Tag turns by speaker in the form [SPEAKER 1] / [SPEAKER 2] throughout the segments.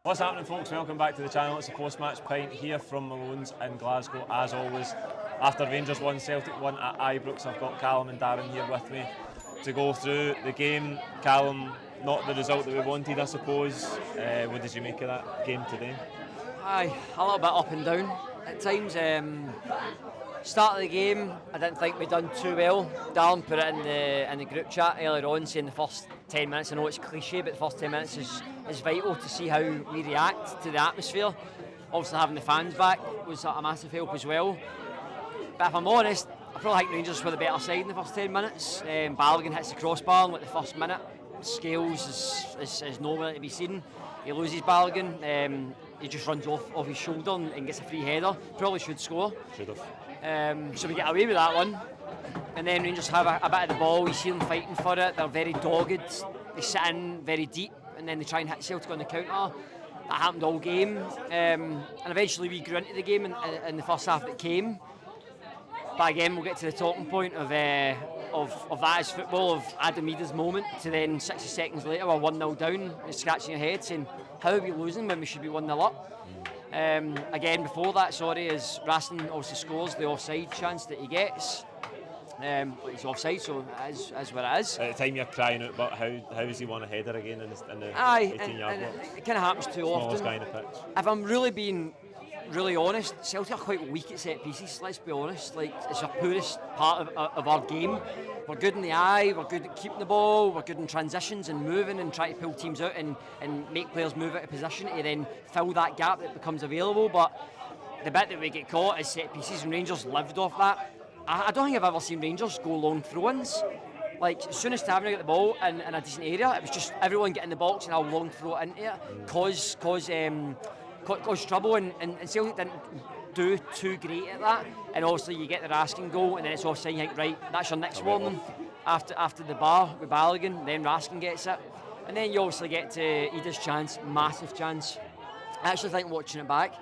[SPEAKER 1] What's happening, folks? Welcome back to the channel. It's the post-match pint here from Malone's in Glasgow. As always, after Rangers won, Celtic won at Ibrox, I've got Callum and Darren here with me to go through the game. Callum, not the result that we wanted, I suppose. What did you make of that game today?
[SPEAKER 2] Aye, a little bit up and down at times. Start of the game, I didn't think we'd done too well. Darren put it in the group chat earlier on, saying the first 10 minutes, I know it's cliche, but the first 10 minutes is vital to see how we react to the atmosphere. Obviously having the fans back was a massive help as well. But if I'm honest, I probably think Rangers were the better side in the first 10 minutes. Balogun hits the crossbar in like the first minute. Scales is nowhere to be seen. He loses Balogun. He just runs off his shoulder and gets a free header. Probably should score.
[SPEAKER 1] Should have.
[SPEAKER 2] So we get away with that one. And then Rangers have a bit of the ball. You see them fighting for it. They're very dogged. They sit in very deep and then they try and hit Celtic on the counter. That happened all game. And eventually we grew into the game in the first half that came. But again, we'll get to the talking point of that as football, of Adam Ida's moment to then 60 seconds later we're 1-0 down and scratching your head saying, how are we losing when we should be 1-0 up? Again, before that, is Raston obviously scores the offside chance that he gets. He's offside, so it is what it is.
[SPEAKER 1] At the time you're crying out, but how does he want a header again in the 18-yard box?
[SPEAKER 2] It kind of happens too often.
[SPEAKER 1] Guy in the pitch.
[SPEAKER 2] If I'm being really honest, Celtic are quite weak at set pieces, let's be honest. Like, it's our poorest part of our game. We're good in the eye, we're good at keeping the ball, we're good in transitions and moving and trying to pull teams out and make players move out of position to then fill that gap that becomes available. But the bit that we get caught is set pieces, and Rangers lived off that. I don't think I've ever seen Rangers go long throw-ins. Like, as soon as Tavernier got the ball in a decent area, it was just everyone get in the box and I'll long throw it into it, cause trouble, and Celtic didn't do too great at that. And obviously you get the Raskin goal and then it's offside. You think, right, that's your next warning after the bar with Balogun, then Raskin gets it, and then you obviously get to Ida's chance, massive chance. I actually think watching it back,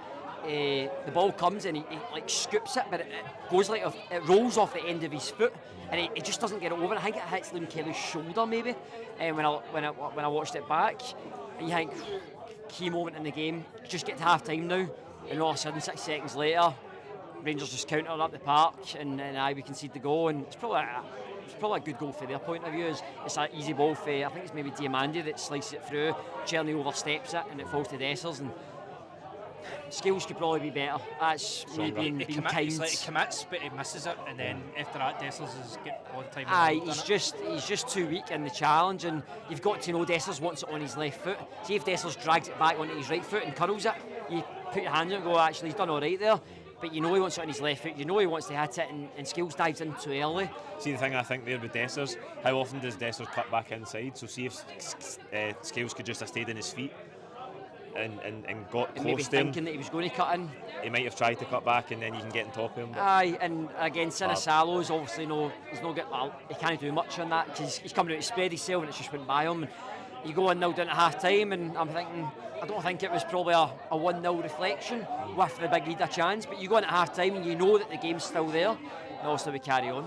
[SPEAKER 2] the ball comes and he like scoops it, but it goes like it rolls off the end of his foot and it just doesn't get it over. I think it hits Liam Kelly's shoulder maybe. And when I watched it back, and you think, key moment in the game, just get to half time now, and all of a sudden 6 seconds later Rangers just counter up the park and we concede the goal, and it's probably a good goal for their point of view. It's an easy ball for, I think it's maybe Diamandi that slices it through, Cherny oversteps it and it falls to Dessers, and Scales could probably be better. That's me being kind.
[SPEAKER 3] It's like he commits but he misses it, and then after that Dessers is get all the time.
[SPEAKER 2] He's just too weak in the challenge, and you've got to know Dessers wants it on his left foot. See if Dessers drags it back onto his right foot and curls it, you put your hands on it and go, actually he's done all right there. But you know he wants it on his left foot, you know he wants to hit it, and Scales dives in too early.
[SPEAKER 1] See, the thing I think there with Dessers, how often does Dessers cut back inside? So see if Scales could just have stayed in his feet and got close
[SPEAKER 2] maybe
[SPEAKER 1] to him.
[SPEAKER 2] Thinking that he was going to cut in.
[SPEAKER 1] He might have tried to cut back and then you can get on top of him.
[SPEAKER 2] Aye, and again, Sinisalo's obviously he can't do much on that because he's coming out to spread himself and it's just went by him. And you go 1-0 down at half time, and I'm thinking, I don't think it was probably a 1-0 reflection with the big Ida chance, but you go in at half time and you know that the game's still there, and obviously we carry on.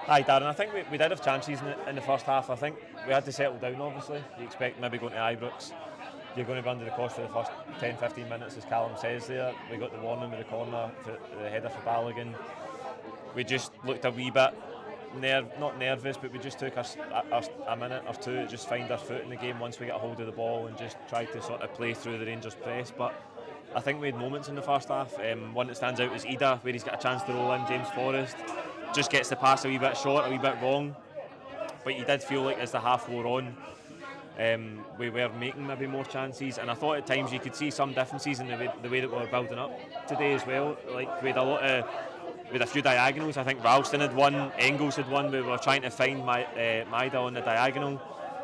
[SPEAKER 1] Aye, Darren, I think we did have chances in the first half. I think we had to settle down, obviously. You expect maybe going to Ibrox, you're going to be under the cost for the first 10-15 minutes, as Callum says there. We got the warning with the corner, the header for Balogun. We just looked a wee bit not nervous, but we just took a minute or two to just find our foot in the game once we got a hold of the ball and just tried to sort of play through the Rangers press. But I think we had moments in the first half. One that stands out is Ida, where he's got a chance to roll in. James Forrest just gets the pass a wee bit short, a wee bit wrong. But you did feel like as the half wore on, we were making maybe more chances, and I thought at times you could see some differences in the way that we were building up today as well. Like we had a few diagonals. I think Ralston had one, Engels had one. We were trying to find Maida on the diagonal,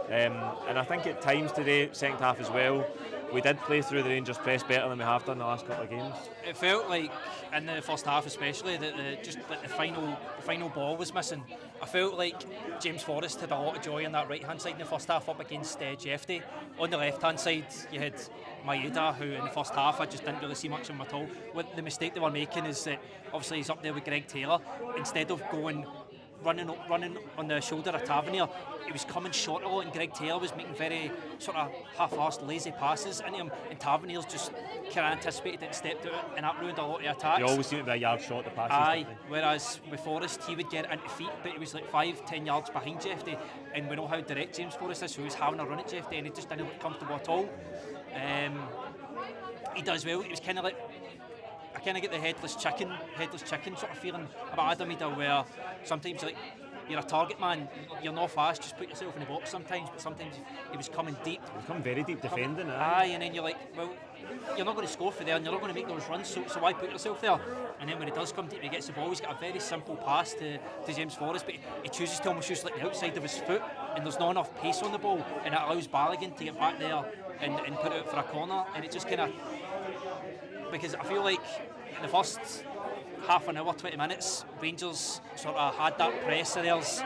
[SPEAKER 1] and I think at times today, second half as well, we did play through the Rangers press better than we have done the last couple of games.
[SPEAKER 3] It felt like in the first half especially that the final ball was missing. I felt like James Forrest had a lot of joy on that right hand side in the first half up against Jeffrey. On the left hand side you had Maeda, who in the first half I just didn't really see much of him at all. What the mistake they were making is that obviously he's up there with Greg Taylor. Instead of going running on the shoulder of Tavernier. He was coming short a lot, and Greg Taylor was making very sort of half-arsed, lazy passes into him, and Tavernier's just kind of anticipated it and stepped out, and that ruined a lot of attacks.
[SPEAKER 1] He always seemed to be a yard short the passes.
[SPEAKER 3] Aye, whereas with Forrest, he would get it into feet, but he was like 5-10 yards behind Jeffy, and we know how direct James Forrest is, so he was having a run at Jeffy, and he just didn't look comfortable at all. He does well. He was kind of like, I kind of get the headless chicken sort of feeling about Adam Ida, where sometimes you're a target man, you're not fast, just put yourself in the box sometimes, but sometimes he was coming deep.
[SPEAKER 1] He was coming very deep defending.
[SPEAKER 3] Aye, and then you're like, well, you're not going to score for there, and you're not going to make those runs, so why put yourself there? And then when he does come deep, he gets the ball, he's got a very simple pass to James Forrest, but he chooses to almost use like the outside of his foot, and there's not enough pace on the ball, and it allows Balogun to get back there and put it out for a corner, and it just kind of, because I feel like in the first half an hour, 20 minutes, Rangers sort of had that press of theirs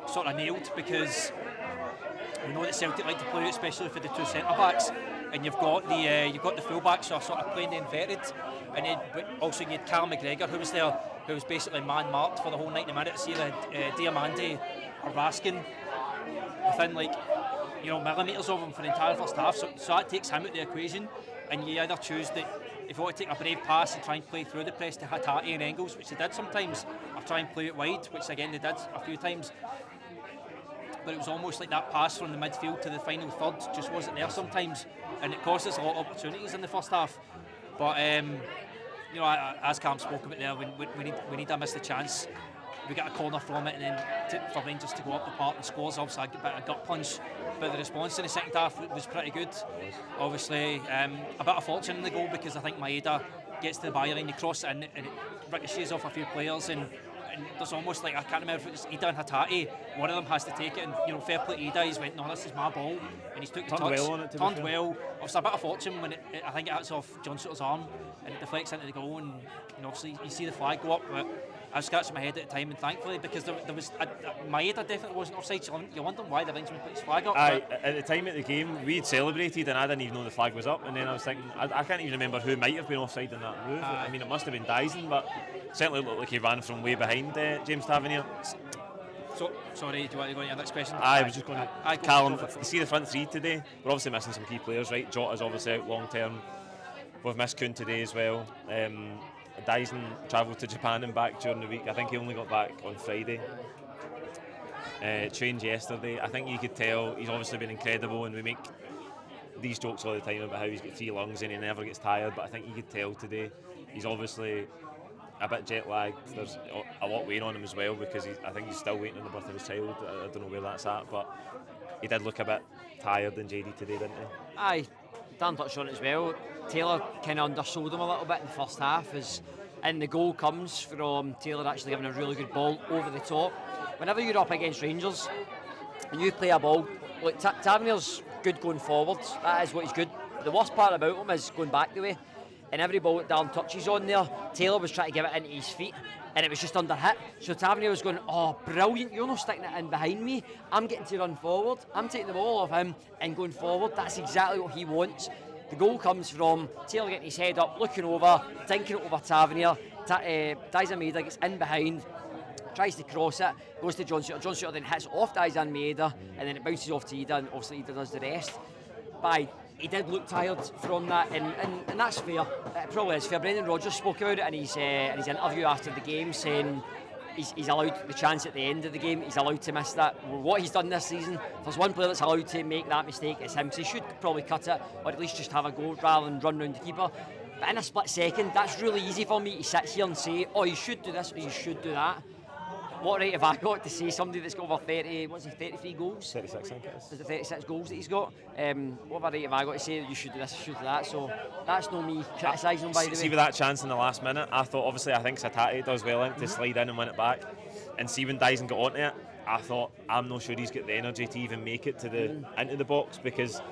[SPEAKER 3] sort of nailed, because we know that Celtic like to play out, especially for the two centre backs, and you've got the full backs who are sort of playing the inverted, and then but also you had Callum McGregor who was there, who was basically man marked for the whole 90 minutes. You had Diamande or Raskin within millimetres of him for the entire first half, so that takes him out of the equation, and you either choose that if you want to take a brave pass and try and play through the press to Hatate and Engels, which they did sometimes, or try and play it wide, which again they did a few times, but it was almost like that pass from the midfield to the final third just wasn't there sometimes, and it cost us a lot of opportunities in the first half. But as Cam spoke about there, we need to miss the chance. We get a corner from it, and then for Rangers to go up the park and scores, obviously a bit of a gut punch. But the response in the second half was pretty good. Obviously, a bit of fortune in the goal, because I think Maeda gets to the byline, he crosses it in, and it ricochets off a few players, and there's almost like, I can't remember if it was Ida and Hatate, one of them has to take it, and fair play to Ida, he's went, no, this is my ball, and he's took the touch,
[SPEAKER 1] well on it,
[SPEAKER 3] turned well. Obviously a bit of fortune when I think it hits off John Sutter's arm, and it deflects into the goal, and obviously you see the flag go up, but I was scratching my head at the time, and thankfully, because there was Maeda definitely wasn't offside, so you're wondering why the linesman put his flag up.
[SPEAKER 1] Aye, at the time of the game, we'd celebrated, and I didn't even know the flag was up, and then I was thinking, I can't even remember who might have been offside in that move. I mean, it must have been Daizen, but certainly looked like he ran from way behind James Tavernier.
[SPEAKER 3] So, sorry, do you want to go on to your next question?
[SPEAKER 1] I was just going to Callum, you see the front three today, we're obviously missing some key players, right? Jota's obviously out long term, we've missed Kuhn today as well. Daizen travelled to Japan and back during the week. I think he only got back on Friday. Trained yesterday. I think you could tell he's obviously been incredible, and we make these jokes all the time about how he's got 3 lungs and he never gets tired, but I think you could tell today he's obviously a bit jet lagged. There's a lot weighing on him as well, because I think he's still waiting on the birth of his child. I don't know where that's at, but he did look a bit tired than JD today, didn't he?
[SPEAKER 2] Aye, Dan touched on it as well. Taylor kind of undersold him a little bit in the first half, and the goal comes from Taylor actually giving a really good ball over the top. Whenever you're up against Rangers and you play a ball, look, Tavernier's good going forward, that is what he's good. The worst part about him is going back the way, and every ball that Darren touches on there, Taylor was trying to give it into his feet, and it was just under hit. So Tavernier was going, oh brilliant, you're not sticking it in behind me, I'm getting to run forward, I'm taking the ball off him and going forward. That's exactly what he wants. The goal comes from Taylor getting his head up, looking over, tinking it over Tavernier. Daizen Maeda gets in behind, tries to cross it, goes to John Sutter. John Sutter then hits off Daizen Maeda, and then it bounces off to Ida, and obviously Ida does the rest. But he did look tired from that, and that's fair. It probably is fair. Brendan Rodgers spoke about it in his interview after the game, saying he's allowed the chance at the end of the game. He's allowed to miss that. What he's done this season, if there's one player that's allowed to make that mistake, it's him. So he should probably cut it, or at least just have a go rather than run round the keeper. But in a split second, that's really easy for me to sit here and say, oh, you should do this or you should do that. What right have I got to say somebody that's got over 33 goals?
[SPEAKER 1] 36, I think it is.
[SPEAKER 2] Is it 36 goals that he's got? What right have I got to say that you should do this, you should do that? So that's no me criticising him, by the way.
[SPEAKER 1] See with that chance in the last minute, I thought, I think Hatate does well to slide in and win it back. And see when Daizen got onto it, I thought, I'm not sure he's got the energy to even make it to into the box, because,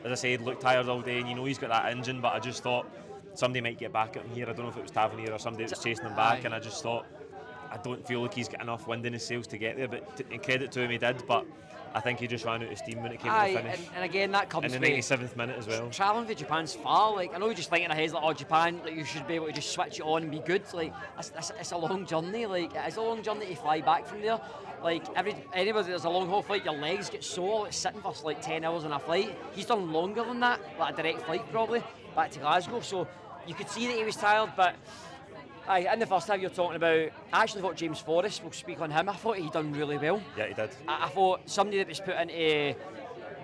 [SPEAKER 1] as I said, looked tired all day, and you know he's got that engine, but I just thought somebody might get back at him here. I don't know if it was Tavernier or somebody that was chasing him back, and I just thought, I don't feel like he's got enough wind in his sails to get there, but in credit to him, he did. But I think he just ran out of steam when it came to
[SPEAKER 2] Aye,
[SPEAKER 1] the finish.
[SPEAKER 2] and again, that comes
[SPEAKER 1] in the
[SPEAKER 2] with
[SPEAKER 1] 97th minute as well.
[SPEAKER 2] travelling for Japan's far. Like, I know you just think in our heads like, oh, Japan, like you should be able to just switch it on and be good. Like, it's a long journey. Like, it's a long journey to fly back from there. Like, anybody that's a long haul flight, your legs get sore. Like, sitting for like 10 hours on a flight. He's done longer than that, like a direct flight probably back to Glasgow. So you could see that he was tired, but. Aye, in the first half you're talking about, I actually thought James Forrest, we'll speak on him, I thought he done really well.
[SPEAKER 1] Yeah, he did.
[SPEAKER 2] I thought somebody that was put into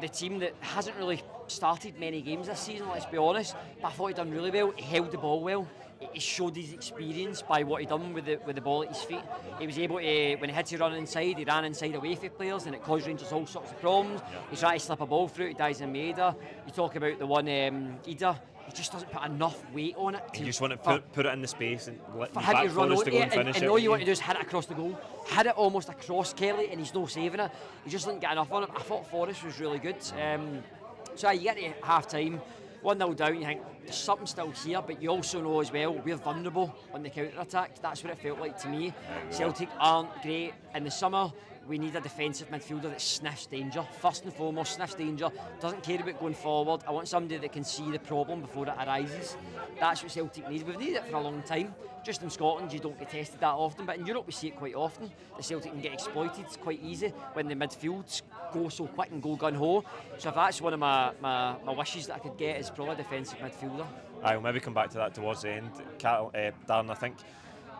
[SPEAKER 2] the team that hasn't really started many games this season, let's be honest, but I thought he done really well. He held the ball well. He showed his experience by what he done with the ball at his feet. He was able to, when he had to run inside, he ran inside away for players and it caused Rangers all sorts of problems. Yeah. He tried to slip a ball through to Daizen. You talk about the one Ida, he just doesn't put enough weight on it.
[SPEAKER 1] You just want to put it in the space and let
[SPEAKER 2] for him to run
[SPEAKER 1] to go and finish it.
[SPEAKER 2] And all you want to do is hit it across the goal. Hit it almost across Kelly and he's no saving it. He just didn't get enough on it. I thought Forrest was really good. So you get to half time, 1-0 down, you think there's something still here, but you also know as well we're vulnerable on the counter attack. That's what it felt like to me. Celtic aren't great in the summer. We need a defensive midfielder that sniffs danger. First and foremost, sniffs danger, doesn't care about going forward. I want somebody that can see the problem before it arises. That's what Celtic need. We've needed it for a long time. Just in Scotland, you don't get tested that often, but in Europe we see it quite often. The Celtic can get exploited quite easy when the midfields go so quick and go gun-ho. So if that's one of my wishes that I could get is probably a defensive midfielder.
[SPEAKER 1] I'll maybe come back to that towards the end. Darren, I think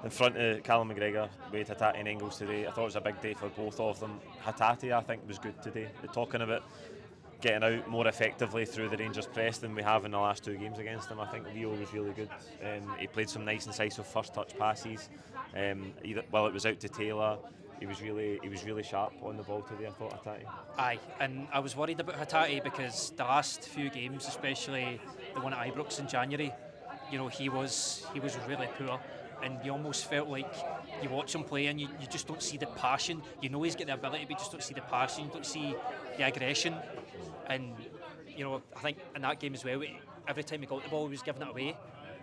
[SPEAKER 1] in front of Callum McGregor, with Hatate and Engels today, I thought it was a big day for both of them. Hatate, I think, was good today. They're talking about getting out more effectively through the Rangers press than we have in the last two games against them. I think Rio was really good. He played some nice incisive first touch passes. While it was out to Taylor, he was really sharp on the ball today, I thought, Hatate.
[SPEAKER 3] Aye, and I was worried about Hatate because the last few games, especially the one at Ibrox in January, you know, he was really poor. And you almost felt like you watch him play and you just don't see the passion. You know he's got the ability, but you just don't see the passion, you don't see the aggression. And, you know, I think in that game as well, every time he got the ball, he was giving it away.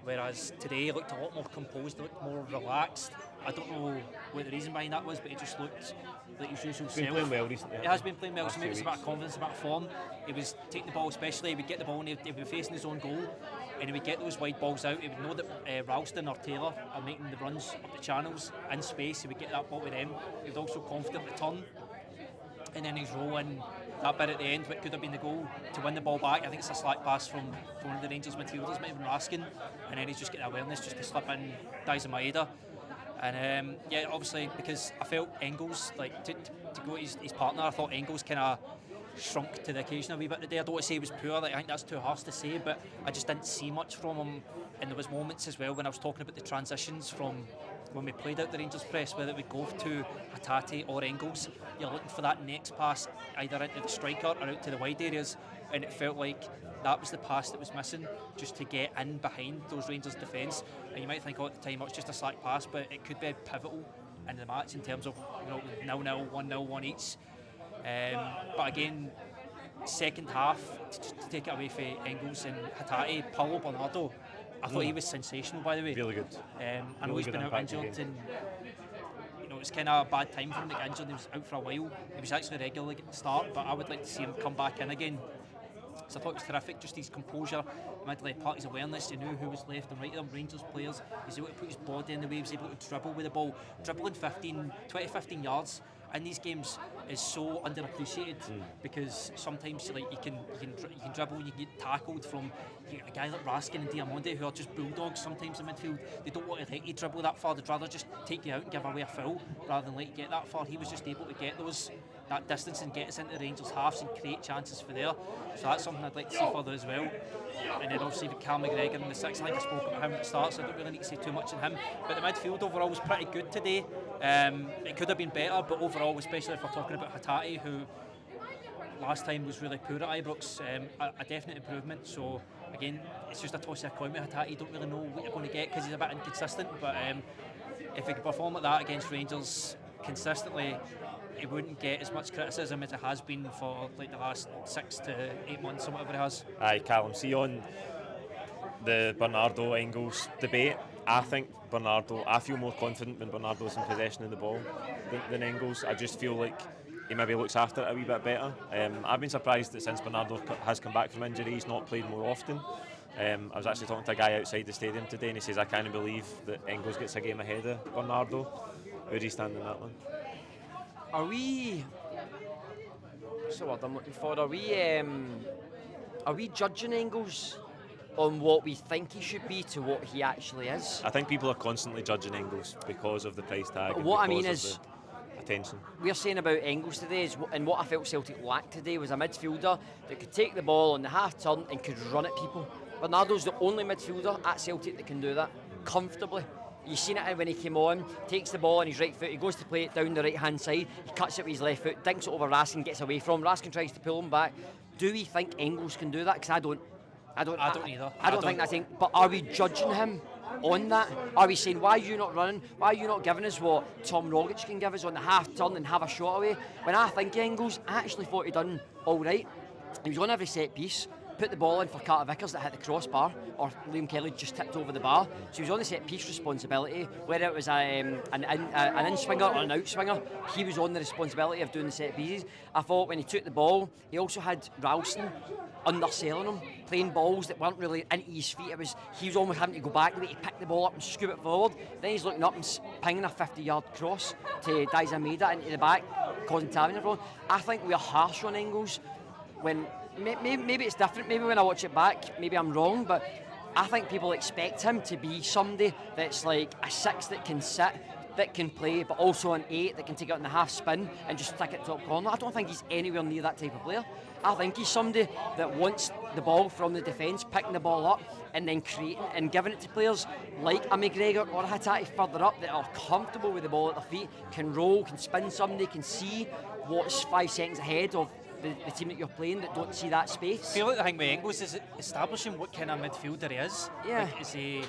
[SPEAKER 3] Whereas today, he looked a lot more composed, he looked more relaxed. I don't know what the reason behind that was, but he just looked like his usual self.
[SPEAKER 1] He's been playing well recently.
[SPEAKER 3] He has been playing well, so maybe it's about confidence, about form. He was taking the ball especially, he would get the ball and he would be facing his own goal. And he would get those wide balls out. He would know that Ralston or Taylor are making the runs up the channels in space. He would get that ball to them. He was also confident to turn. And then he's rolling that bit at the end, what could have been the goal, to win the ball back. I think it's a slack pass from one of the Rangers midfielders, might have been Raskin. And then he's just getting awareness just to slip in Daizen. And yeah, obviously, because I felt Engels, like to go to his partner, I thought Engels kind of shrunk to the occasion a wee bit today. I don't want to say he was poor, like, I think that's too harsh to say, but I just didn't see much from him. And there was moments as well when I was talking about the transitions from when we played out the Rangers press, whether it would go to Hatate or Engels, you're looking for that next pass either into the striker or out to the wide areas, and it felt like that was the pass that was missing, just to get in behind those Rangers defence. And you might think, oh, at the time, oh, it's just a slack pass, but it could be pivotal in the match in terms of, you know, 0-0, 1-0, one each. But again, second half, to take it away for Engels and Hatate, Paulo Bernardo, I thought he was sensational, by the way.
[SPEAKER 1] Really good.
[SPEAKER 3] I know he's been out injured, and you know, it's kind of a bad time for him to get injured. He was out for a while. He was actually regularly at the start, but I would like to see him come back in again. So I thought it was terrific, just his composure, mentally part his awareness, he knew who was left and right of them, Rangers players. He was able to put his body in the way, he was able to dribble with the ball. Dribbling 20-15 yards in these games is so underappreciated because sometimes like you can dribble and you get tackled from a guy like Raskin and Diamande, who are just bulldogs sometimes in midfield. They don't want to let you dribble that far, they'd rather just take you out and give away a foul rather than let you get that far. He was just able to get that distance and get us into the Rangers halves and create chances for there. So that's something I'd like to see further as well. And then obviously with Callum McGregor in the sixth, I think I spoke about him at the start, so I don't really need to say too much on him. But the midfield overall was pretty good today. It could have been better, but overall, especially if we're talking about Hatate, who last time was really poor at Ibrox, a definite improvement. So again, it's just a toss of a coin with Hatate. You don't really know what you're going to get because he's a bit inconsistent. But if he could perform like that against Rangers consistently, he wouldn't get as much criticism as it has been for like the last 6 to 8 months or whatever it has.
[SPEAKER 1] Aye, Callum, see on the Bernardo Engels debate, I feel more confident when Bernardo's in possession of the ball than Engels. I just feel like he maybe looks after it a wee bit better. I've been surprised that since Bernardo has come back from injury, he's not played more often. I was actually talking to a guy outside the stadium today, and he says, I can't believe that Engels gets a game ahead of Bernardo. Where do you stand in that one?
[SPEAKER 2] Are we... What's the word I'm looking for? Are we judging Engels on what we think he should be to what he actually is?
[SPEAKER 1] I think people are constantly judging Engels because of the price tag.
[SPEAKER 2] What I mean is,
[SPEAKER 1] attention.
[SPEAKER 2] We're saying about Engels today is, and what I felt Celtic lacked today was a midfielder that could take the ball on the half turn and could run at people. Bernardo's the only midfielder at Celtic that can do that comfortably. You've seen it when he came on, takes the ball on his right foot, he goes to play it down the right hand side, he cuts it with his left foot, dinks it over Raskin, gets away from. Raskin tries to pull him back. Do we think Engels can do that? Because I don't either. I don't think that's it. But are we judging him on that? Are we saying, why are you not running? Why are you not giving us what Tom Rogic can give us on the half turn and have a shot away? When I think Engels, I actually thought he'd done all right. He was on every set piece. Put the ball in for Carter Vickers that hit the crossbar, or Liam Kelly just tipped over the bar. So he was on the set piece responsibility, whether it was an in-swinger or an out-swinger, he was on the responsibility of doing the set pieces. I thought when he took the ball, he also had Ralston underselling him, playing balls that weren't really into his feet. He was almost having to go back the way to pick the ball up and scoop it forward. Then he's looking up and pinging a 50-yard cross to Daizen into the back, causing Tavernier everyone. I think we are harsh on Engels when... Maybe it's different, maybe when I watch it back, maybe I'm wrong, but I think people expect him to be somebody that's like a 6 that can sit, that can play, but also an 8 that can take it on the half spin and just stick it top corner. I don't think he's anywhere near that type of player. I think he's somebody that wants the ball from the defence, picking the ball up and then creating and giving it to players like a McGregor or a Hatate further up that are comfortable with the ball at their feet, can roll, can spin somebody, can see what's 5 seconds ahead of the team that you're playing that don't see that space.
[SPEAKER 3] I feel like the thing with Engels is establishing what kind of midfielder he is.
[SPEAKER 2] Yeah.
[SPEAKER 3] Like, is he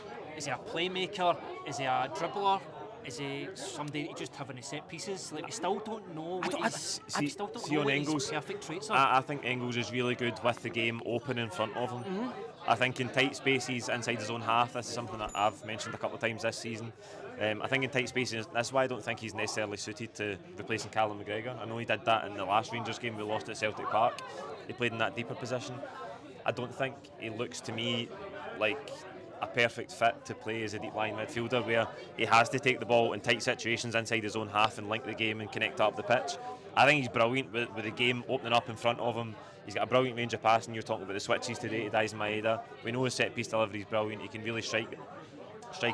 [SPEAKER 3] a playmaker? Is he a dribbler? Is he somebody just having his set pieces? Like, we still don't know what his perfect traits are.
[SPEAKER 1] I think Engels is really good with the game open in front of him. Mm-hmm. I think in tight spaces inside his own half, this is something that I've mentioned a couple of times this season. I think in tight spaces, that's why I don't think he's necessarily suited to replacing Callum McGregor. I know he did that in the last Rangers game we lost at Celtic Park. He played in that deeper position. I don't think he looks to me like a perfect fit to play as a deep line midfielder where he has to take the ball in tight situations inside his own half and link the game and connect up the pitch. I think he's brilliant with the game opening up in front of him. He's got a brilliant range of passing. You're talking about the switches today to Daizen Maeda. We know his set piece delivery is brilliant. He can really strike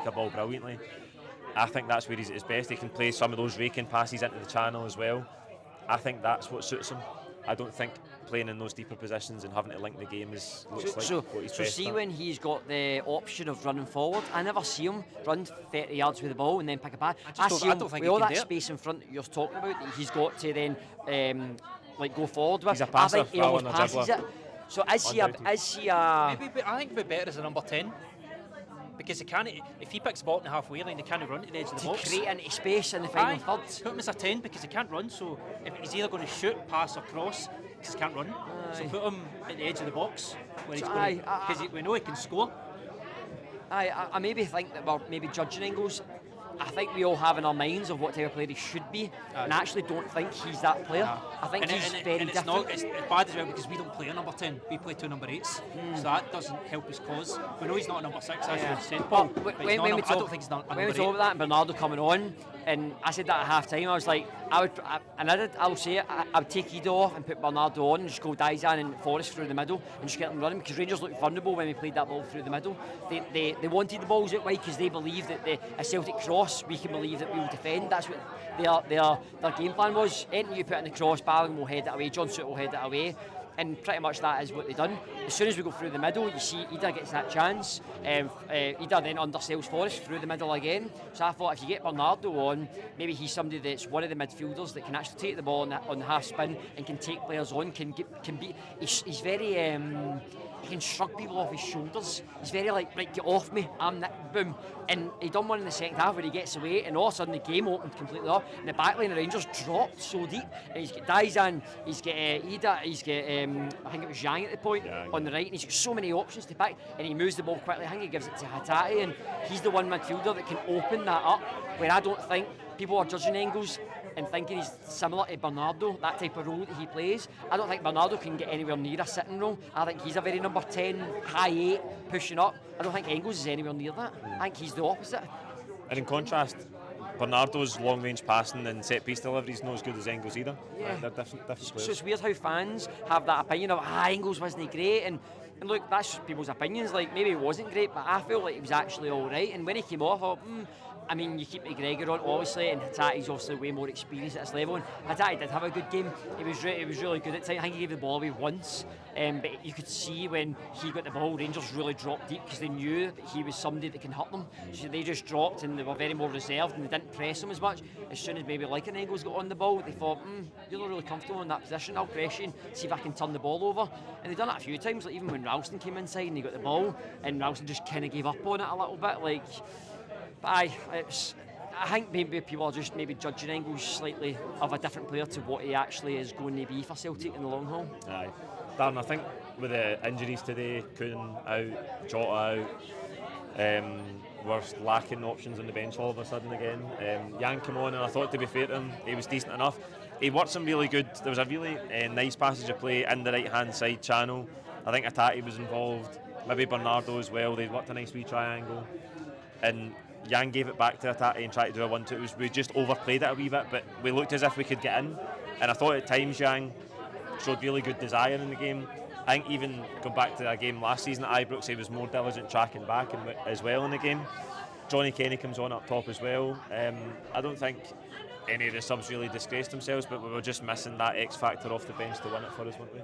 [SPEAKER 1] a ball brilliantly. I think that's where he's at his best. He can play some of those raking passes into the channel as well. I think that's what suits him. I don't think playing in those deeper positions and having to link the game looks like what he's best
[SPEAKER 2] see
[SPEAKER 1] at.
[SPEAKER 2] When he's got the option of running forward, I never see him run 30 yards with the ball and then pick a pass. I see him with all that space in front that you're talking about that he's got to then go forward with.
[SPEAKER 1] He's a passer,
[SPEAKER 2] I think he almost passes
[SPEAKER 1] dribbler.
[SPEAKER 2] it. So is he a
[SPEAKER 3] Maybe, I think he'd be better as a number 10. Because if he picks the ball in the halfway line, he can't run to the edge of the box.
[SPEAKER 2] To create into space in the final third.
[SPEAKER 3] Put him as a 10 because he can't run, so if he's either going to shoot, pass or cross, because he can't run. So put him at the edge of the box where he's going because we know he can score.
[SPEAKER 2] I maybe think that we're maybe judging Engels. I think we all have in our minds of what type of player he should be, and I actually don't think he's that player. I think he's very different.
[SPEAKER 3] It's bad as well because we don't play a number 10, we play 2 number 8s, so that doesn't help his cause. We know he's not a number 6, as you said, Paul, but I don't think he's not a number 8.
[SPEAKER 2] When we talk about that and Bernardo coming on, and I said that at half time, I was like, I'll say it, I would take Ido off and put Bernardo on and just go Daizen and Forrest through the middle and just get them running, because Rangers looked vulnerable when we played that ball through the middle. They wanted the balls out wide because they believe that a Celtic cross, we can believe that we'll defend. That's what their game plan was. Anything you put in the cross, Ballin will head it away, John Soot will head it away. And pretty much that is what they've done. As soon as we go through the middle, you see Ida gets that chance. Ida then undersells Forrest through the middle again. So I thought if you get Bernardo on, maybe he's somebody that's one of the midfielders that can actually take the ball on the half spin and can take players on. Can be. He's very. He can shrug people off his shoulders. He's very like, right, get off me, I'm Nick, boom. And he done one in the second half where he gets away and all of a sudden the game opened completely up and the back line of Rangers dropped so deep. And he's got Daizen, he's got Ida, he's got, I think it was Zhang at the point on the right, and he's got so many options to pick and he moves the ball quickly. I think he gives it to Hatate and he's the one midfielder that can open that up, where I don't think people are judging Engels and thinking he's similar to Bernardo, that type of role that he plays. I don't think Bernardo can get anywhere near a sitting role. I think he's a very number 10, high 8, pushing up. I don't think Engels is anywhere near that. I think he's the opposite.
[SPEAKER 1] And in contrast, Bernardo's long range passing and set piece delivery is not as good as Engels either.
[SPEAKER 2] Yeah.
[SPEAKER 1] They're different players.
[SPEAKER 2] So it's weird how fans have that opinion of Engels wasn't great, and look, that's just people's opinions. Like, maybe he wasn't great, but I feel like he was actually all right. And when he came off, I thought, I mean, you keep McGregor on, obviously, and Hattati's obviously way more experienced at this level. And Hattati did have a good game. He was really good at times. I think he gave the ball away once, but you could see when he got the ball, Rangers really dropped deep because they knew that he was somebody that can hurt them. So they just dropped and they were very more reserved and they didn't press him as much. As soon as maybe like an Engels got on the ball, they thought, you're not really comfortable in that position. I'll press you and see if I can turn the ball over. And they've done that a few times. Like even when Ralston came inside and he got the ball, and Ralston just kind of gave up on it a little bit. Like, but I think maybe people are just maybe judging Engels slightly of a different player to what he actually is going to be for Celtic in the long haul.
[SPEAKER 1] Aye. Darren, I think with the injuries today, Kuhn out, Jota out, we're lacking options on the bench all of a sudden again. Jan came on and I thought, to be fair to him, he was decent enough. He worked some really good, there was a really nice passage of play in the right hand side channel. I think Hattati was involved, maybe Bernardo as well. They worked a nice wee triangle. And Jan gave it back to Hattati and tried to do a 1-2. We just overplayed it a wee bit, but we looked as if we could get in. And I thought at times Jan showed really good desire in the game. I think even going back to a game last season at Ibrox, he was more diligent tracking back as well in the game. Johnny Kenny comes on up top as well. I don't think any of the subs really disgraced themselves, but we were just missing that X factor off the bench to win it for us, weren't we?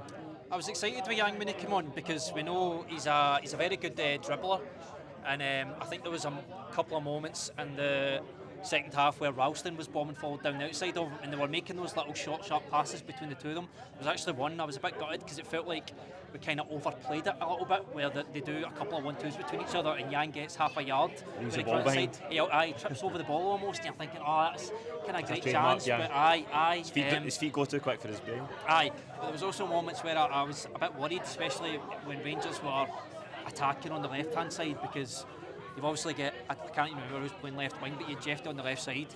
[SPEAKER 3] I was excited with Yang when he came on because we know he's a very good dribbler. And I think there was a couple of moments in the second half where Ralston was bombing forward down the outside of him and they were making those little short, sharp passes between the two of them. There was actually one I was a bit gutted because it felt like we kind of overplayed it a little bit, where they do a couple of 1-2s between each other and Yang gets half a yard.
[SPEAKER 1] Leaves the ball behind.
[SPEAKER 3] He trips over the ball almost, and you're thinking, that's kind of a great chance. But
[SPEAKER 1] his feet go too quick for his brain.
[SPEAKER 3] Aye, but there was also moments where I was a bit worried, especially when Rangers were attacking on the left hand side, because they've obviously got, I can't even remember who's playing left wing, but you had Jeffy on the left side,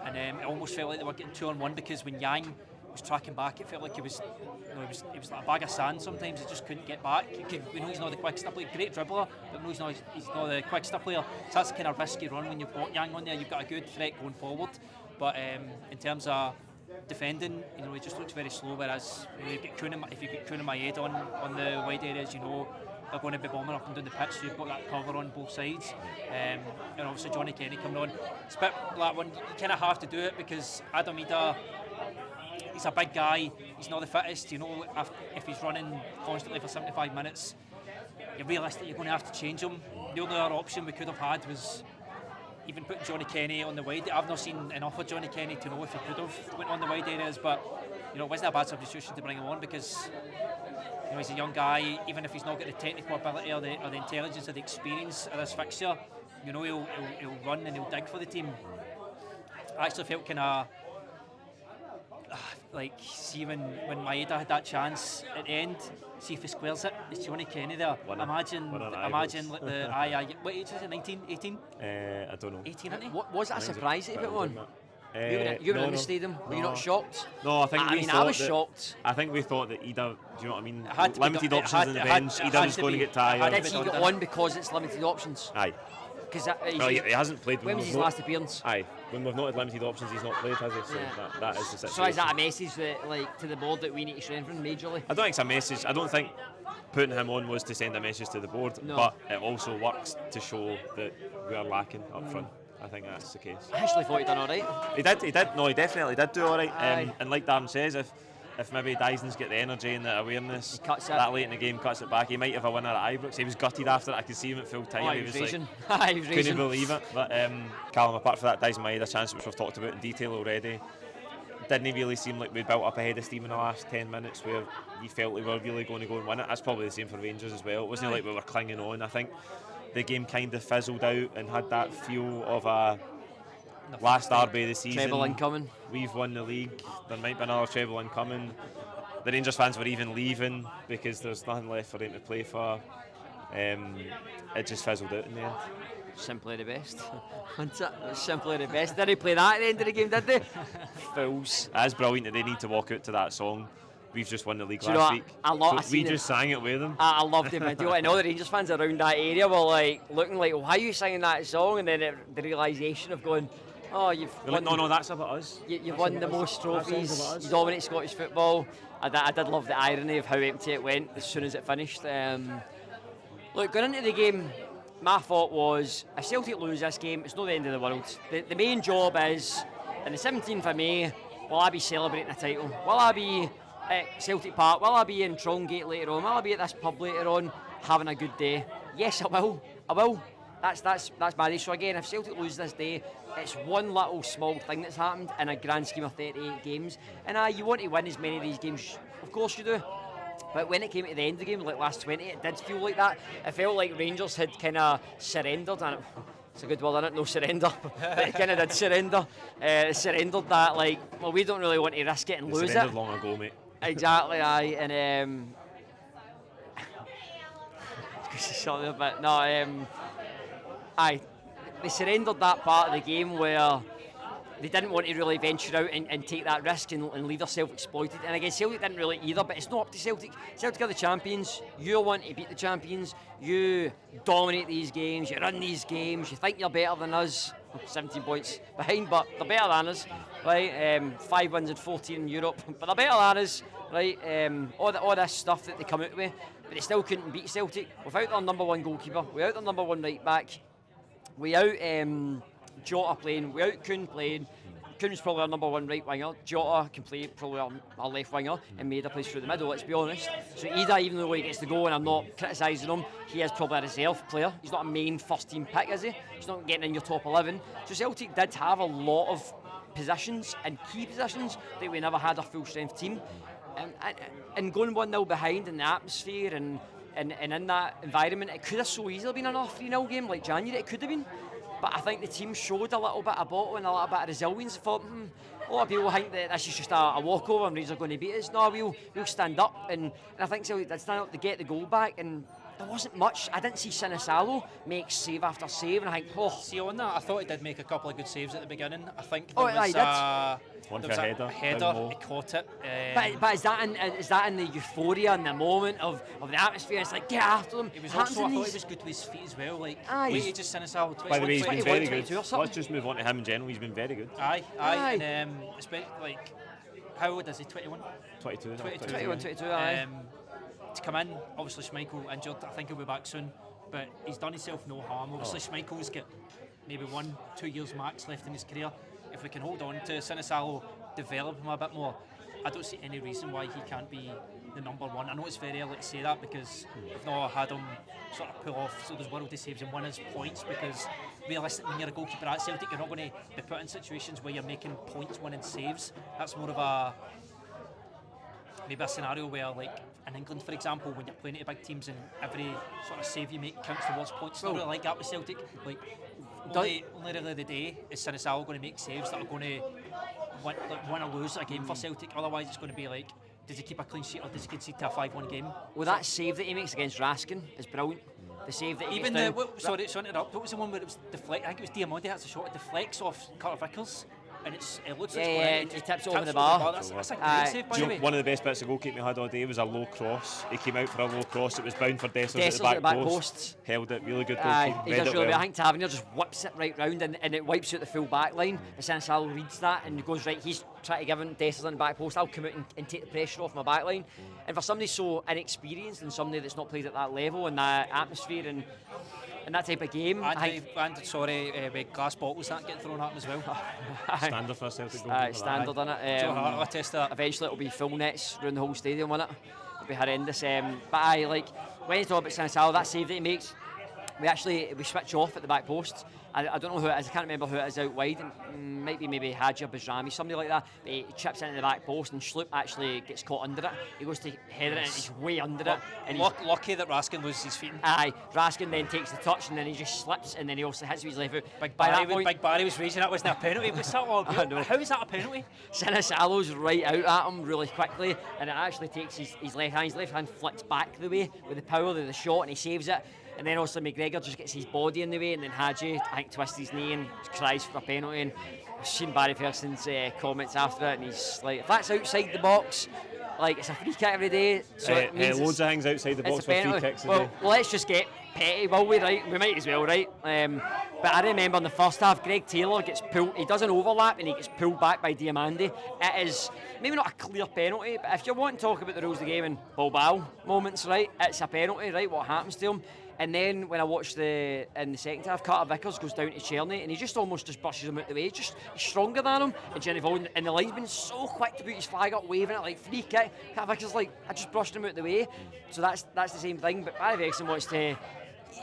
[SPEAKER 3] and it almost felt like they were getting 2-on-1 because when Yang was tracking back, it felt like he was like a bag of sand sometimes. He just couldn't get back. We know he's not the quickest player, great dribbler, but we know he's not the quickest player. So that's a kind of risky run when you've got Yang on there. You've got a good threat going forward, but in terms of defending, he just looks very slow. Whereas if you get Kuhn and Maeda on the wide areas, they're going to be bombing up and down the pitch, so you've got that cover on both sides. And obviously Johnny Kenny coming on. It's a bit like one, you kind of have to do it because Adam Ida, he's a big guy, he's not the fittest. If he's running constantly for 75 minutes, you're realistic you're going to have to change him. The only other option we could have had was even putting Johnny Kenny on the wide. I've not seen enough of Johnny Kenny to know if he could have went on the wide areas, but it wasn't a bad substitution to bring him on because he's a young guy. Even if he's not got the technical ability or the intelligence or the experience of this fixture, he'll run and he'll dig for the team. I actually felt kind of like, see when Maeda had that chance at the end, see if he squares it, it's Johnny Kenny there. Imagine like what age is it, 19, 18?
[SPEAKER 1] I don't know.
[SPEAKER 3] 18, isn't he?
[SPEAKER 2] Was it a surprise that he put on? You were in the stadium. Were you not shocked?
[SPEAKER 1] No, I
[SPEAKER 2] was shocked.
[SPEAKER 1] I think we thought that Ida, do you know what I mean?
[SPEAKER 3] Limited
[SPEAKER 1] options on the bench. Ida was going to get tired.
[SPEAKER 2] Did he get on because it's limited options?
[SPEAKER 1] Aye.
[SPEAKER 2] Because
[SPEAKER 1] he hasn't played.
[SPEAKER 2] When was his last appearance?
[SPEAKER 1] Aye. When we've not had limited options, he's not played, has he? So that is the situation.
[SPEAKER 2] So is that a message that, to the board that we need to strengthen majorly?
[SPEAKER 1] I don't think it's a message. I don't think putting him on was to send a message to the board, but it also works to show that we are lacking up front. I think that's the case.
[SPEAKER 2] I actually thought he'd done all right.
[SPEAKER 1] He did. No, he definitely did do all right. And like Darren says, if maybe Daizen's got the energy and the awareness that late in the game, cuts it back, he might have a winner at Ibrox. He was gutted after it. I could see him at full time.
[SPEAKER 2] He was raging.
[SPEAKER 1] Like, couldn't believe it. But Callum, apart from that, Daizen might have a chance, which we've talked about in detail already. Didn't really seem like we built up a head of steam in the last 10 minutes where you felt we were really going to go and win it. That's probably the same for Rangers as well. It wasn't like we were clinging on. I think the game kind of fizzled out and had that feel of a last derby of the season.
[SPEAKER 2] Treble incoming.
[SPEAKER 1] We've won the league. There might be another treble incoming. The Rangers fans were even leaving because there's nothing left for them to play for. It just fizzled out in the end.
[SPEAKER 2] Simply the best. Wasn't it? It was simply the best. Did he play that at the end of the game, did they? Fools.
[SPEAKER 1] That's brilliant that they need to walk out to that song. We've just won the league
[SPEAKER 2] Do you know
[SPEAKER 1] last
[SPEAKER 2] what?
[SPEAKER 1] week.
[SPEAKER 2] I
[SPEAKER 1] We
[SPEAKER 2] seen
[SPEAKER 1] just sang it with them.
[SPEAKER 2] I loved the video, and all the Rangers fans around that area were like looking like, why are you singing that song? And then the realisation of going, oh, you've
[SPEAKER 1] We're
[SPEAKER 2] won,
[SPEAKER 1] like, no, that's about us.
[SPEAKER 2] you've won the most trophies,
[SPEAKER 1] about us.
[SPEAKER 2] you dominate Scottish football. I did love the irony of how empty it went as soon as it finished. Look, going into the game, my thought was, if Celtic lose this game, it's not the end of the world. The main job is, on the 17th of May, will I be celebrating a title? Will I be at Celtic Park? Will I be in Trongate later on? Will I be at this pub later on having a good day? Yes, I will. I will. That's my day. So again, if Celtic lose this day, it's one little small thing that's happened in a grand scheme of 38 games. And you want to win as many of these games, of course you do. But when it came to the end of the game, like last 20, it did feel like that. It felt like Rangers had kind of surrendered, and it's a good word, isn't it? No surrender. But it kind of did surrender. Surrendered that, like, well, we don't really want to risk it and lose it.
[SPEAKER 1] Surrendered long ago, mate.
[SPEAKER 2] Exactly, aye. And something a bit. No, aye. They surrendered that part of the game where they didn't want to really venture out and take that risk and leave themselves exploited. And again, Celtic didn't really either, but it's not up to Celtic. Celtic are the champions. You want to beat the champions. You dominate these games. You run these games. You think you're better than us. 17 points behind, but they're better than us, right? 5 wins and 14 in Europe, but they're better than us, right? All this stuff that they come out with, but they still couldn't beat Celtic without their number one goalkeeper, without their number one right back, without Jota playing, without Kuhn playing. Kuhn's probably our number one right winger. Jota can play probably our left winger, and Maida plays through the middle, let's be honest. So Ida, even though he gets the goal, and I'm not criticising him, he is probably a reserve player. He's not a main first team pick, is he? He's not getting in your top 11. So Celtic did have a lot of positions and key positions that we never had a full strength team. And going 1-0 behind in the atmosphere and in that environment, it could have so easily been another 3-0 game like January. It could have been. But I think the team showed a little bit of bottle and a little bit of resilience. Thought, a lot of people think that this is just a walkover and Rangers are going to beat us. No, we'll stand up. And I think Celtic did stand up to get the goal back. And there wasn't much. I didn't see Sinisalo make save after save. And I think,
[SPEAKER 3] See, on that, I thought he did make a couple of good saves at the beginning. I think there
[SPEAKER 2] he
[SPEAKER 3] was
[SPEAKER 2] did.
[SPEAKER 1] One
[SPEAKER 3] there
[SPEAKER 1] for
[SPEAKER 3] was
[SPEAKER 1] a
[SPEAKER 3] a
[SPEAKER 1] header,
[SPEAKER 3] header,
[SPEAKER 1] down
[SPEAKER 3] he caught it.
[SPEAKER 2] But is that in the euphoria and the moment of the atmosphere? It's like, get after them.
[SPEAKER 3] He was
[SPEAKER 2] Happens
[SPEAKER 3] also, I
[SPEAKER 2] in
[SPEAKER 3] thought
[SPEAKER 2] these-
[SPEAKER 3] he was good with his feet as well. Like,
[SPEAKER 2] Aye.
[SPEAKER 3] he just Sinisalo.
[SPEAKER 1] By the way, he's been very
[SPEAKER 2] 22 or
[SPEAKER 1] good.
[SPEAKER 2] something.
[SPEAKER 1] Let's just move on to him in general. He's been very good.
[SPEAKER 3] Aye.
[SPEAKER 2] Aye.
[SPEAKER 3] And especially, like, how old is he? 21?
[SPEAKER 1] 22.
[SPEAKER 2] 22, aye.
[SPEAKER 3] To come in, obviously Schmeichel injured. I think he'll be back soon, but he's done himself no harm. Obviously, Schmeichel's got maybe 1-2 years max left in his career. If we can hold on to Sinisalo, develop him a bit more, I don't see any reason why he can't be the number one. I know it's very early to say that because we've not had him sort of pull off so those world saves and win his points, because realistically when you're a goalkeeper at Celtic, you're not going to be put in situations where you're making points winning saves. That's more of maybe a scenario where, like in England for example, when you're playing at big teams and every sort of save you make counts towards points. It's not really like that with Celtic. Like only really the day is Sinisalo going to make saves that are going to win or lose a game for Celtic. Otherwise it's going to be like, does he keep a clean sheet or does he concede to a 5-1 game?
[SPEAKER 2] Well, that save that he makes against Raskin is brilliant. The save that he
[SPEAKER 3] Even
[SPEAKER 2] gets down.
[SPEAKER 3] sorry to interrupt, what was the one where it was deflect? I think it was Diamante has a shot, it deflects off Carter Vickers. And it looks like it's
[SPEAKER 2] he tips it over the bar.
[SPEAKER 3] That's a great save, by the way.
[SPEAKER 1] One of the best bits of goalkeeping I had all day was a low cross. He came out for a low cross. It was bound for Dessers
[SPEAKER 2] Dessers
[SPEAKER 1] at the back
[SPEAKER 2] post.
[SPEAKER 1] Held it, really good
[SPEAKER 2] Aye,
[SPEAKER 1] goalkeeping.
[SPEAKER 2] he
[SPEAKER 1] Read
[SPEAKER 2] does
[SPEAKER 1] it
[SPEAKER 2] really well.
[SPEAKER 1] well.
[SPEAKER 2] I think Tavernier just whips it right round and it wipes out the full back line. But Sinisalo reads that and goes, right, he's trying to give him Dessers on the back post. I'll come out and take the pressure off my back line. And for somebody so inexperienced and somebody that's not played at that level and that atmosphere and that type of game,
[SPEAKER 3] with glass bottles that get thrown at him as well.
[SPEAKER 1] Standard for a Celtic goalkeeper.
[SPEAKER 2] Standard, innit?
[SPEAKER 3] Joe Hart will attest to that.
[SPEAKER 2] Eventually it'll be full nets around the whole stadium, won't it? It'll be horrendous. But when you talk about Sinisalo, that save that he makes, we switch off at the back post. I don't know who it is, I can't remember who it is out wide. Might be maybe Hadji or Bajrami, somebody like that. But he chips into the back post and Schlupp actually gets caught under it. He goes to header it and he's way under it. And
[SPEAKER 3] lucky that Raskin loses his feet.
[SPEAKER 2] Aye, Raskin then takes the touch and then he just slips and then he also hits with his left foot.
[SPEAKER 3] Big Barry was raging, that wasn't a penalty. What's that all about? How is that a penalty?
[SPEAKER 2] Sinisalo's right out at him really quickly and it actually takes his left hand. His left hand flicks back the way with the power of the shot and he saves it. And then also McGregor just gets his body in the way, and then Hadji, I think, twists his knee and cries for a penalty. And I've seen Barry Ferguson's comments after it, and he's like, if that's outside the box, like, it's a free kick every day. So it means
[SPEAKER 1] loads of things outside the box for free kicks.
[SPEAKER 2] Well, let's just get petty, will we, right? We might as well, right? But I remember in the first half, Greg Taylor gets pulled, he does an overlap and he gets pulled back by Diamandi. It is maybe not a clear penalty, but if you want to talk about the rules of the game and Bilbao moments, right, it's a penalty, right, what happens to him. And then when I watched in the second half, Carter Vickers goes down to Czerny and he just almost just brushes him out the way. He's stronger than him. And Jenny Vaughan, and the linesman's so quick to put his flag up, waving it like free kick. Carter Vickers like, I just brushed him out the way. So that's the same thing. But Barry Ferguson wants to,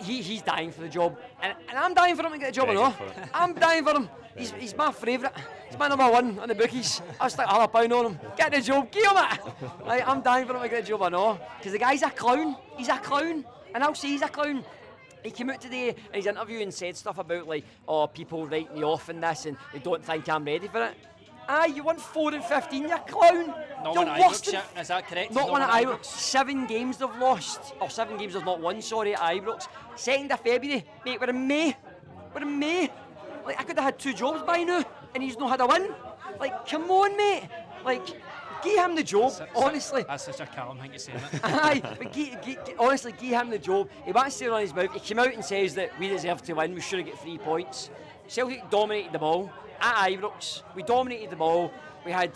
[SPEAKER 2] he's dying for the job. And I'm dying for him to get the job, I know. I'm dying for him. He's my favourite. He's my number one on the bookies. I'll stick £100 on him. Get the job, give him it. Like, I'm dying for him to get the job, I know. Because the guy's a clown. He's a clown. And I'll say he's a clown. He came out today in his interview and said stuff about like, oh, people write me off in this and they don't think I'm ready for it. Aye, you won 4 and 15, you clown.
[SPEAKER 3] Not one at Ibrox, is that correct?
[SPEAKER 2] Not one at Ibrox. 7 games they've lost, or 7 games they've not won, sorry, at Ibrox. 2nd of February, mate, we're in May. We're in May. Like, I could have had 2 jobs by now and he's not had a win. Like, come on, mate. Like, give him the job, honestly.
[SPEAKER 3] That's such a Callum thing to say, isn't it?
[SPEAKER 2] Aye, but honestly, give him the job. He wants to say it on his mouth. He came out and says that we deserve to win, we should have got 3 points. Celtic dominated the ball at Ibrox. We dominated the ball. We had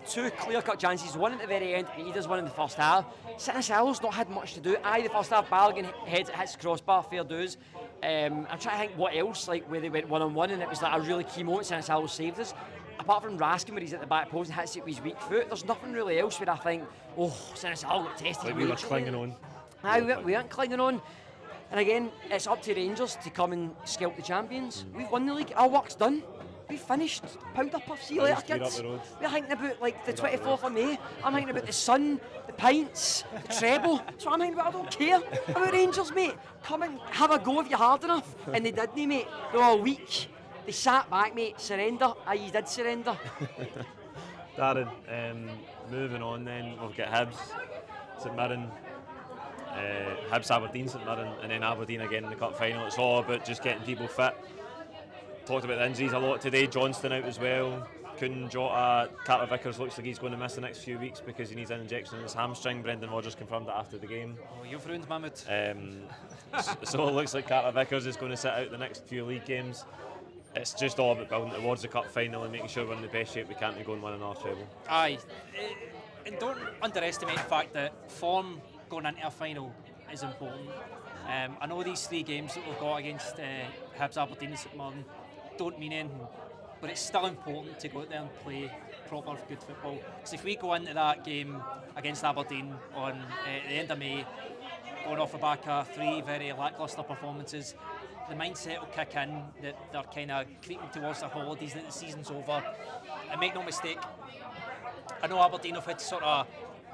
[SPEAKER 2] 2 clear-cut chances, one at the very end, and he does one in the first half. Sinisalo's not had much to do. Aye, the first half, Balogun hits crossbar, fair dues. I'm trying to think what else, like where they went 1-on-1, and it was like a really key moment. Sinisalo saved us. Apart from Raskin, where he's at the back post and hits it with his weak foot, there's nothing really else where I think, oh, Sinisalo got tested.
[SPEAKER 1] Like we were clinging on.
[SPEAKER 2] Aye, we weren't clinging on. And again, it's up to Rangers to come and scalp the champions. We've won the league, our work's done. We've finished. Powder puff, see you later, kids. We're thinking about like the 24th of May. I'm thinking about the sun, the pints, the treble. That's what I'm thinking about. I don't care about Rangers, mate. Come and have a go if you're hard enough. And they didn't, mate. They were all weak. They sat back, mate. Surrender. Aye, you did surrender.
[SPEAKER 1] Darren, moving on then, we've got Hibs, St Mirren, Hibs, Aberdeen, St Mirren, and then Aberdeen again in the cup final. It's all about just getting people fit. Talked about the injuries a lot today. Johnston out as well. Kuhn, Jota, Carter Vickers looks like he's going to miss the next few weeks because he needs an injection in his hamstring. Brendan Rodgers confirmed that after the game.
[SPEAKER 3] Oh, you've ruined my mood.
[SPEAKER 1] So it looks like Carter Vickers is going to sit out the next few league games. It's just all about building towards the cup final and making sure we're in the best shape we can to go and win another treble.
[SPEAKER 3] Aye, and don't underestimate the fact that form going into a final is important. I know these 3 games that we've got against Hibs, Aberdeen and St Mirren don't mean anything, but it's still important to go out there and play proper good football. Because if we go into that game against Aberdeen on the end of May, going off the back of 3 very lacklustre performances, the mindset will kick in that they're kind of creeping towards their holidays, that the season's over. And make no mistake, I know Aberdeen have had sort of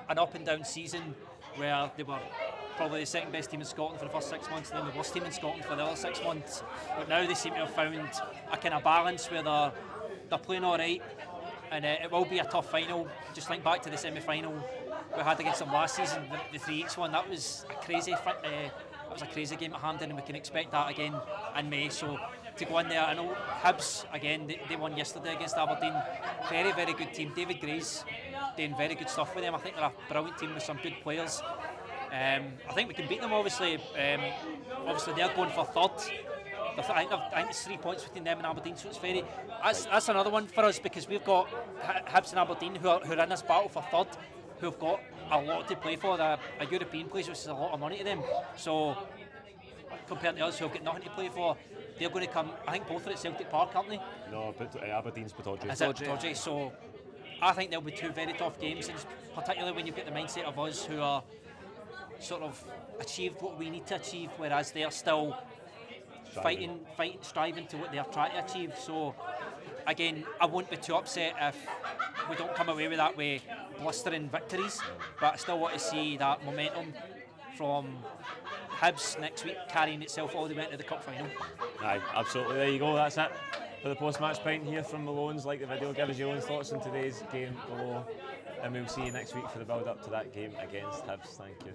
[SPEAKER 3] an up and down season where they were probably the second best team in Scotland for the first 6 months and then the worst team in Scotland for the other 6 months. But now they seem to have found a kind of balance where they're playing all right, and it will be a tough final. Just think back to the semi-final we had against them last season, the 3-8 one. That was a crazy game at Hampden, and we can expect that again in May. So to go in there, I know Hibs again, they won yesterday against Aberdeen. Very, very good team. David Gray's doing very good stuff with them. I think they're a brilliant team with some good players. I think we can beat them, obviously. Obviously, they're going for third. I think it's 3 points between them and Aberdeen, so it's that's another one for us, because we've got Hibs and Aberdeen who are in this battle for third, who have got a lot to play for. They're a European place, which is a lot of money to them. So compared to us who have got nothing to play for, they're going to come. I think both are at Celtic Park, aren't they?
[SPEAKER 1] No, but Aberdeen's Pittodrie.
[SPEAKER 3] Is it Pittodrie? So I think there'll be 2 very tough games, and particularly when you've got the mindset of us who are sort of achieved what we need to achieve, whereas they're still fighting, striving to what they're trying to achieve. So again, I won't be too upset if we don't come away with that with blistering victories, but I still want to see that momentum from Hibs next week carrying itself all the way into the cup final.
[SPEAKER 1] Aye, absolutely. There you go. That's it for the post-match pint here from Malone's. Like the video, give us your own thoughts on today's game below, and we'll see you next week for the build-up to that game against Hibs. Thank you.